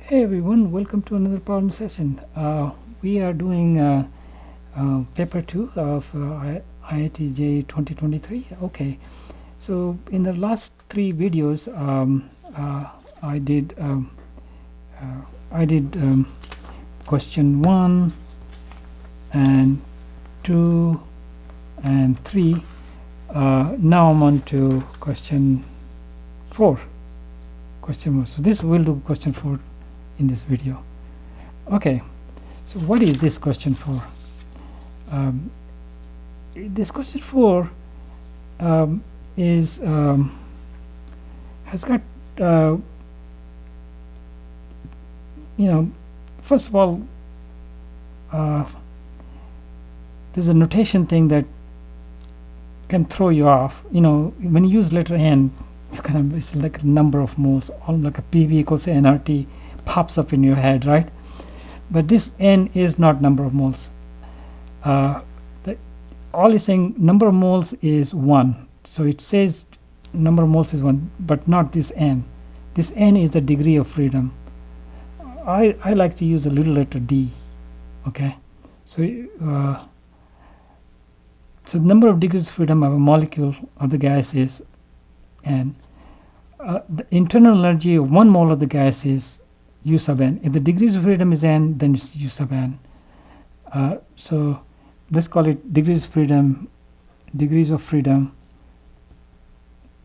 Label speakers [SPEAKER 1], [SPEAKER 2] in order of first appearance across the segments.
[SPEAKER 1] Hey everyone, welcome to another problem session. We are doing paper 2 of IIT JEE 2023. Okay, so in the last 3 videos, I did question 1 and 2 and 3. Now I'm on to question 4. So this will do question 4 in this video. Okay, so what is this question 4? This question 4 is has got first of all, there's a notation thing that can throw you off. When you use letter N, it's like a number of moles, all like a PV equals nRT pops up in your head, right? But this N is not number of moles. All is saying number of moles is 1. So it says number of moles is 1, but not this N. This N is the degree of freedom. I like to use a little letter D. Okay, so the number of degrees of freedom of a molecule of the gas is N. The internal energy of 1 mole of the gas is U sub N. If the degrees of freedom is N, then it's U sub N. So let's call it degrees of freedom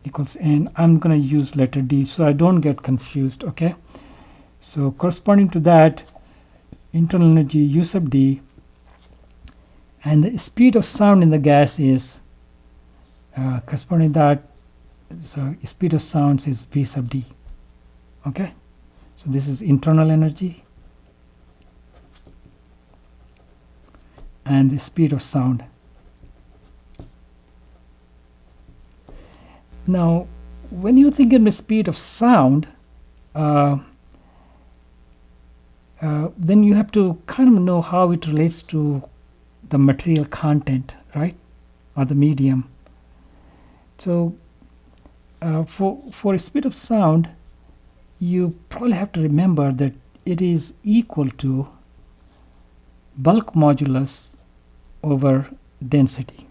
[SPEAKER 1] equals N. I'm going to use letter D so I don't get confused. Okay, so corresponding to that, internal energy U sub D, and the speed of sound in the gas is corresponding to that. So speed of sounds is V sub D. Okay, so this is internal energy and the speed of sound. Now when you think of the speed of sound, then you have to kind of know how it relates to the material content, right, or the medium. So for a speed of sound, you probably have to remember that it is equal to bulk modulus over density.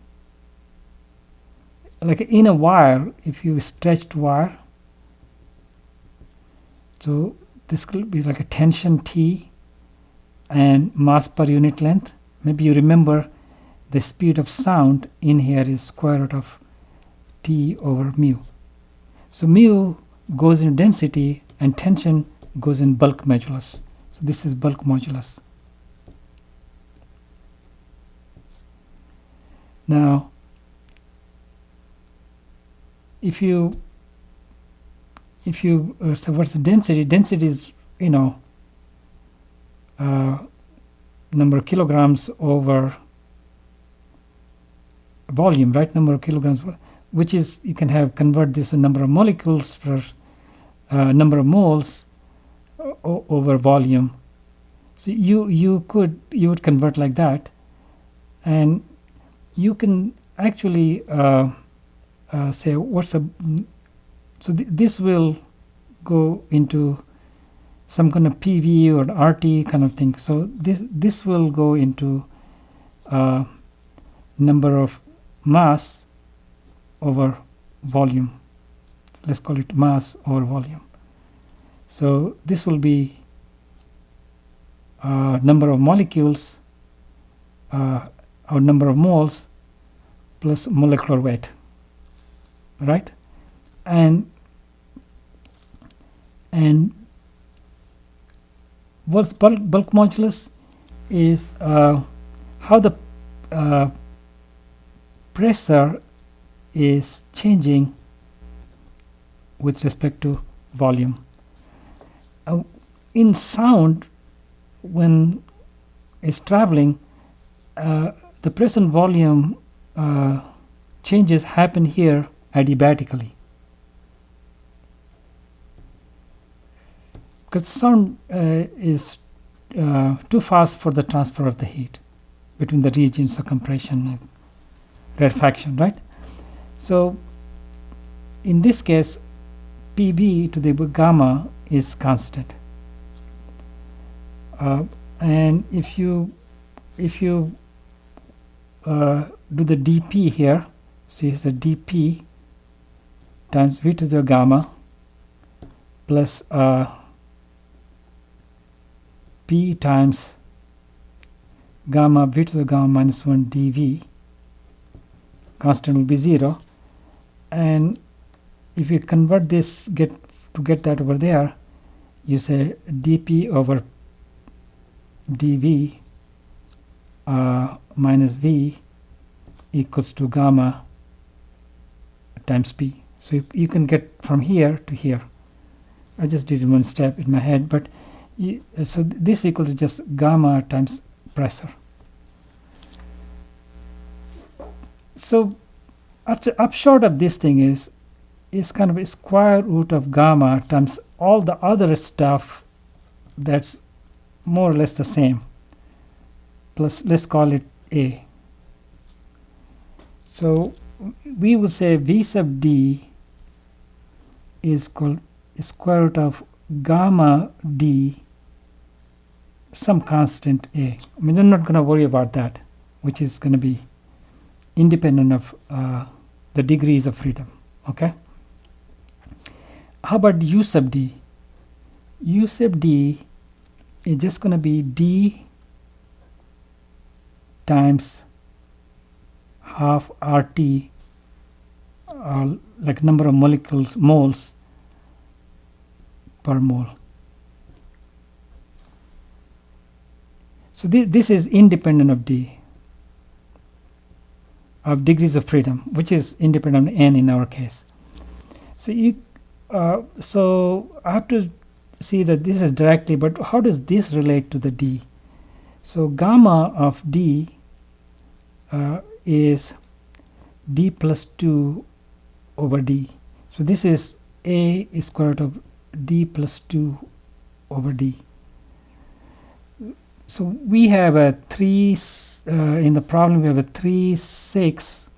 [SPEAKER 1] Like in a wire, if you stretched wire, so this could be like a tension T and mass per unit length. Maybe you remember the speed of sound in here is square root of T over mu. So mu goes in density and tension goes in bulk modulus. So this is bulk modulus. Now if you so what's the density? Density is number of kilograms over volume, right? Number of kilograms, which is, you can convert this to number of molecules per number of moles over volume. So you would convert like that, and you can actually say what's the this will go into some kind of PV or RT kind of thing. So this will go into number of mass over volume. Let's call it mass over volume. So this will be number of molecules or number of moles plus molecular weight, right? And what's bulk modulus is how the pressure is changing with respect to volume. In sound, when it's traveling, the pressure and volume changes happen here adiabatically, because sound is too fast for the transfer of the heat between the regions of compression and rarefaction, right? So in this case, PB to the gamma is constant. And if you do the dp here, so it's the dp times v to the gamma plus p times gamma v to the gamma minus 1 dv, constant will be 0, and if you convert this get that over there, you say dp over dv minus v equals to gamma times p. So you can get from here to here. I just did it one step in my head, but so this equals to just gamma times pressure. So upshot of this thing is kind of a square root of gamma times all the other stuff that's more or less the same, plus let's call it a. So we will say v sub d is called square root of gamma d some constant a. I mean, I'm not going to worry about that, which is going to be independent of the degrees of freedom. Okay. How about u sub d? U sub d is just going to be d times half RT, like number of moles per mole. So this is independent of d, of degrees of freedom, which is independent of n in our case. So so I have to see that this is directly, but how does this relate to the d? So gamma of d is d plus 2 over d. So this is a is square root of d plus 2 over d. So we have a 3 in the problem. We have a 3, 6,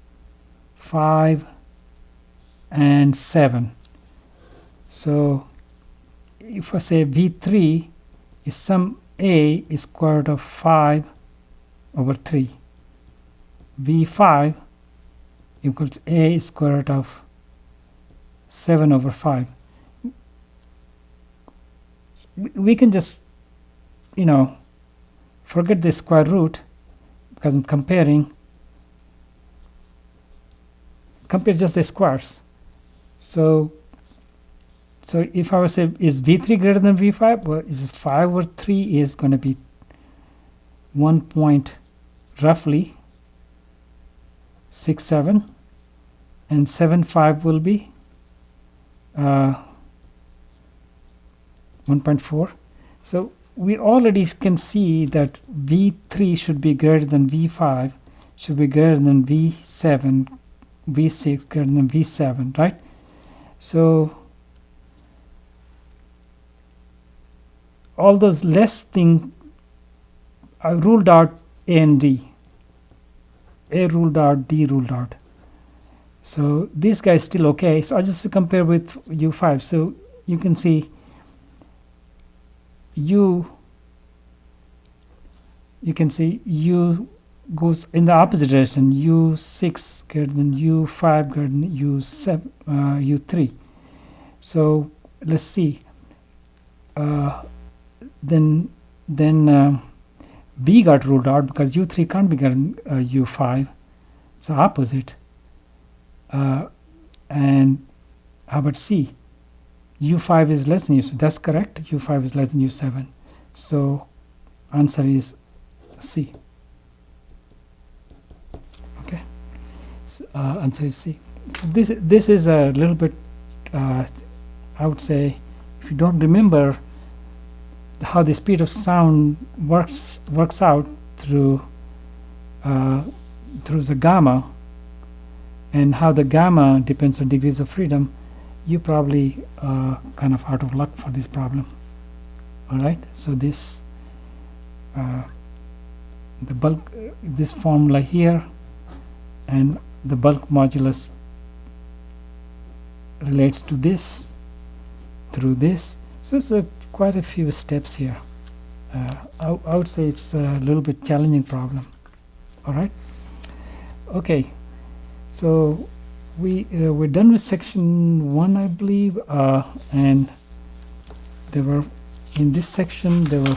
[SPEAKER 1] 5, and 7. So if I say v3 is some a is square root of 5 over 3. v5 equals a square root of 7 over 5. We can just, forget the square root, because I'm compare just the squares. So if I was say is v3 greater than v5, well, is 5 over 3 is going to be 1 point roughly 6, 7, and 7, 5 will be 1.4. So we already can see that v3 should be greater than v5, should be greater than v7, v6 greater than v7, right? So all those less things I ruled out a and d. A ruled out, D ruled out. So this guy is still okay. So I just compare with U5. So you can see U goes in the opposite direction. U6 greater than U5 greater than U7, U3. So let's see. Then B got ruled out because U3 can't be greater than U5. It's the opposite. And how about C? U5 is less than U7. That's correct. U5 is less than U7. So answer is C. Okay. So, answer is C. So this is a little bit. I would say, if you don't remember how the speed of sound works out through the gamma, and how the gamma depends on degrees of freedom, you probably kind of out of luck for this problem. All right. So this the bulk, this formula here, and the bulk modulus relates to this through this. So it's quite a few steps here. I would say it's a little bit challenging problem. All right. Okay. So we're done with section 1, I believe, and there were in this section there were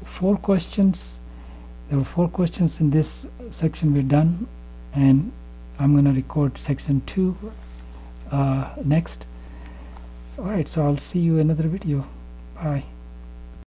[SPEAKER 1] four questions. There were 4 questions in this section. We're done, and I'm gonna record section 2 next. All right. So I'll see you in another video. Bye.